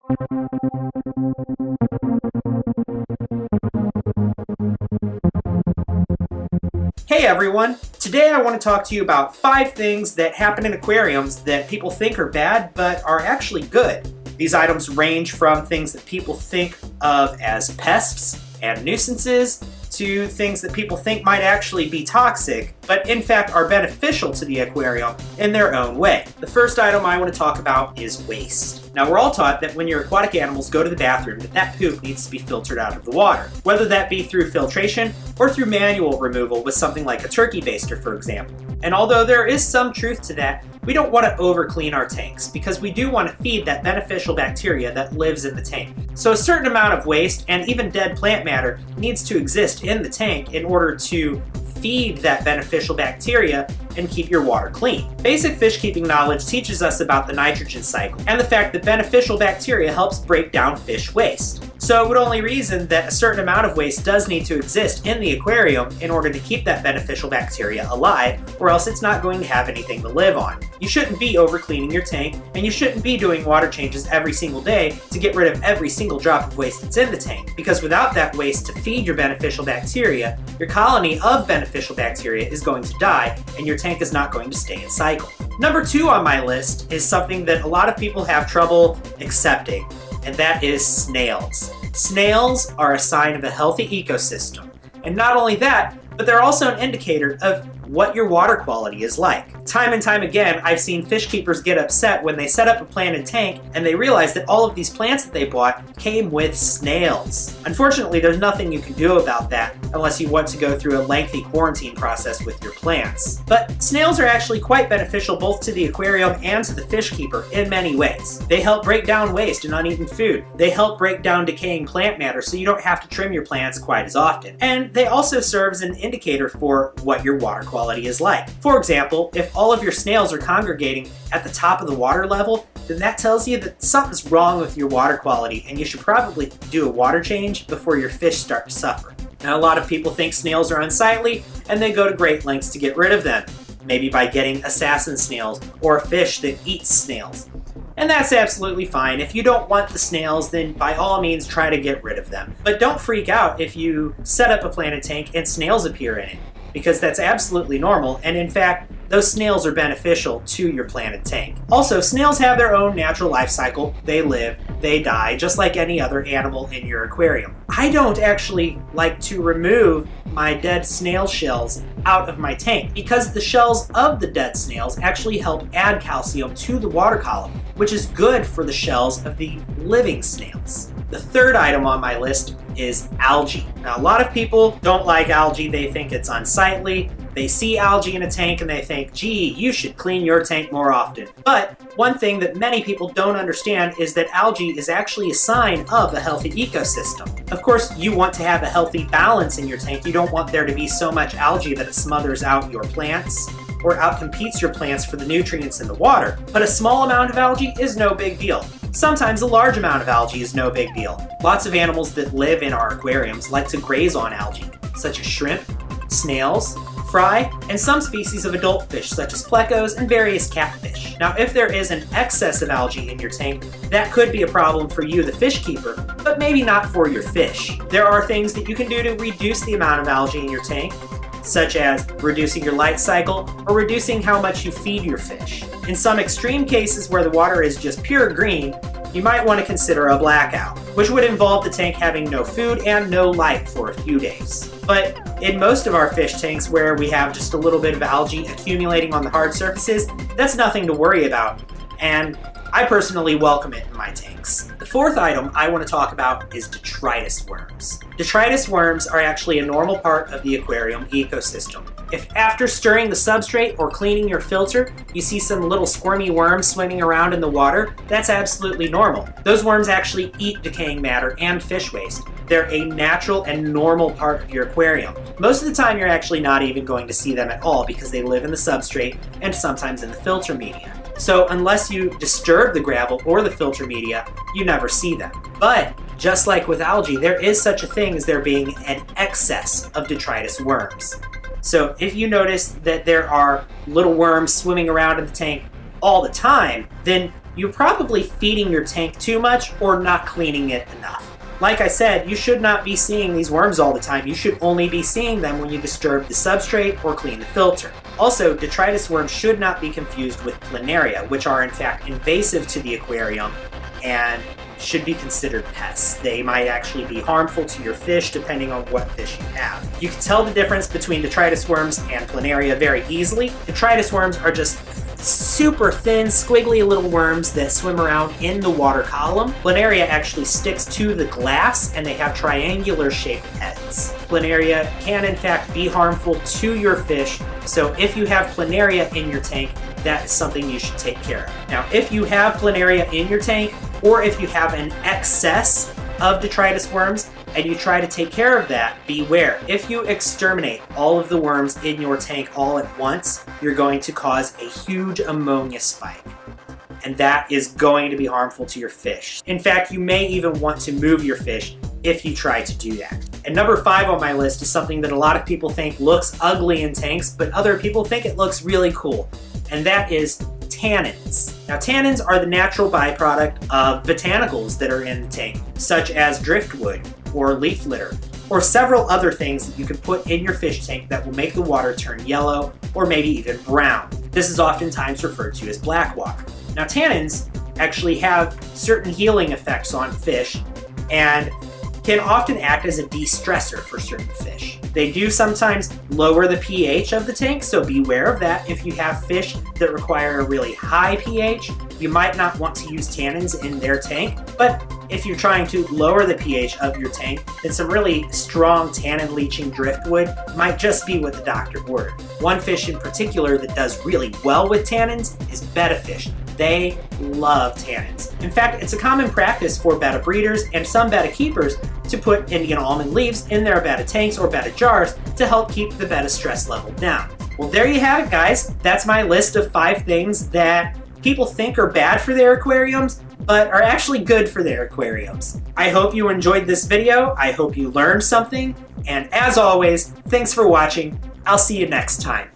Hey everyone! Today I want to talk to you about 5 things that happen in aquariums that people think are bad but are actually good. These items range from things that people think of as pests and nuisances to things that people think might actually be toxic, but in fact are beneficial to the aquarium in their own way. The first item I want to talk about is waste. Now, we're all taught that when your aquatic animals go to the bathroom, that poop needs to be filtered out of the water, whether that be through filtration or through manual removal with something like a turkey baster, for example. And although there is some truth to that, we don't want to over-clean our tanks because we do want to feed that beneficial bacteria that lives in the tank. So a certain amount of waste and even dead plant matter needs to exist in the tank in order to feed that beneficial bacteria and keep your water clean. Basic fish keeping knowledge teaches us about the nitrogen cycle and the fact that beneficial bacteria helps break down fish waste. So it would only reason that a certain amount of waste does need to exist in the aquarium in order to keep that beneficial bacteria alive, or else it's not going to have anything to live on. You shouldn't be over cleaning your tank, and you shouldn't be doing water changes every single day to get rid of every single drop of waste that's in the tank, because without that waste to feed your beneficial bacteria, your colony of beneficial bacteria is going to die, and your tank is not going to stay in cycle. Number 2 on my list is something that a lot of people have trouble accepting, and that is snails. Snails are a sign of a healthy ecosystem. And not only that, but they're also an indicator of what your water quality is like. Time and time again, I've seen fish keepers get upset when they set up a planted tank and they realize that all of these plants that they bought came with snails. Unfortunately, there's nothing you can do about that unless you want to go through a lengthy quarantine process with your plants. But snails are actually quite beneficial both to the aquarium and to the fish keeper in many ways. They help break down waste and uneaten food. They help break down decaying plant matter so you don't have to trim your plants quite as often. And they also serve as an indicator for what your water quality is like. For example, if all of your snails are congregating at the top of the water level, then that tells you that something's wrong with your water quality and you should probably do a water change before your fish start to suffer. Now, a lot of people think snails are unsightly and they go to great lengths to get rid of them, maybe by getting assassin snails or a fish that eats snails. And that's absolutely fine. If you don't want the snails, then by all means try to get rid of them. But don't freak out if you set up a planted tank and snails appear in it, because that's absolutely normal, and in fact, those snails are beneficial to your planted tank. Also, snails have their own natural life cycle. They live, they die, just like any other animal in your aquarium. I don't actually like to remove my dead snail shells out of my tank because the shells of the dead snails actually help add calcium to the water column, which is good for the shells of the living snails. The third item on my list is algae. Now, a lot of people don't like algae. They think it's unsightly. They see algae in a tank and they think, gee, you should clean your tank more often. But one thing that many people don't understand is that algae is actually a sign of a healthy ecosystem. Of course, you want to have a healthy balance in your tank. You don't want there to be so much algae that it smothers out your plants or outcompetes your plants for the nutrients in the water. But a small amount of algae is no big deal. Sometimes a large amount of algae is no big deal. Lots of animals that live in our aquariums like to graze on algae, such as shrimp, snails, fry, and some species of adult fish such as plecos and various catfish. Now, if there is an excess of algae in your tank, that could be a problem for you, the fish keeper, but maybe not for your fish. There are things that you can do to reduce the amount of algae in your tank, such as reducing your light cycle or reducing how much you feed your fish. In some extreme cases where the water is just pure green, you might want to consider a blackout, which would involve the tank having no food and no light for a few days. But in most of our fish tanks where we have just a little bit of algae accumulating on the hard surfaces, that's nothing to worry about, and I personally welcome it in my tanks. The fourth item I want to talk about is detritus worms. Detritus worms are actually a normal part of the aquarium ecosystem. If after stirring the substrate or cleaning your filter, you see some little squirmy worms swimming around in the water, that's absolutely normal. Those worms actually eat decaying matter and fish waste. They're a natural and normal part of your aquarium. Most of the time you're actually not even going to see them at all because they live in the substrate and sometimes in the filter media. So unless you disturb the gravel or the filter media, you never see them. But just like with algae, there is such a thing as there being an excess of detritus worms. So if you notice that there are little worms swimming around in the tank all the time, then you're probably feeding your tank too much or not cleaning it enough. Like I said, you should not be seeing these worms all the time. You should only be seeing them when you disturb the substrate or clean the filter. Also, detritus worms should not be confused with planaria, which are in fact invasive to the aquarium and should be considered pests. They might actually be harmful to your fish depending on what fish you have. You can tell the difference between detritus worms and planaria very easily. Detritus worms are just super thin, squiggly little worms that swim around in the water column. Planaria actually sticks to the glass and they have triangular shaped heads. Planaria can in fact be harmful to your fish, so if you have planaria in your tank, that is something you should take care of. Now, if you have planaria in your tank, or if you have an excess of detritus worms and you try to take care of that, beware. If you exterminate all of the worms in your tank all at once, you're going to cause a huge ammonia spike. And that is going to be harmful to your fish. In fact, you may even want to move your fish if you try to do that. And number 5 on my list is something that a lot of people think looks ugly in tanks, but other people think it looks really cool. And that is tannins. Now, tannins are the natural byproduct of botanicals that are in the tank, such as driftwood or leaf litter, or several other things that you can put in your fish tank that will make the water turn yellow or maybe even brown. This is oftentimes referred to as black water. Now, tannins actually have certain healing effects on fish and can often act as a de-stressor for certain fish. They do sometimes lower the pH of the tank, so beware of that. If you have fish that require a really high pH, you might not want to use tannins in their tank, but if you're trying to lower the pH of your tank, then some really strong tannin leaching driftwood might just be what the doctor ordered. One fish in particular that does really well with tannins is betta fish. They love tannins. In fact, it's a common practice for betta breeders and some betta keepers to put Indian almond leaves in their betta tanks or betta jars to help keep the betta stress level down. Well, there you have it, guys. That's my list of 5 things that people think are bad for their aquariums, but are actually good for their aquariums. I hope you enjoyed this video. I hope you learned something. And as always, thanks for watching. I'll see you next time.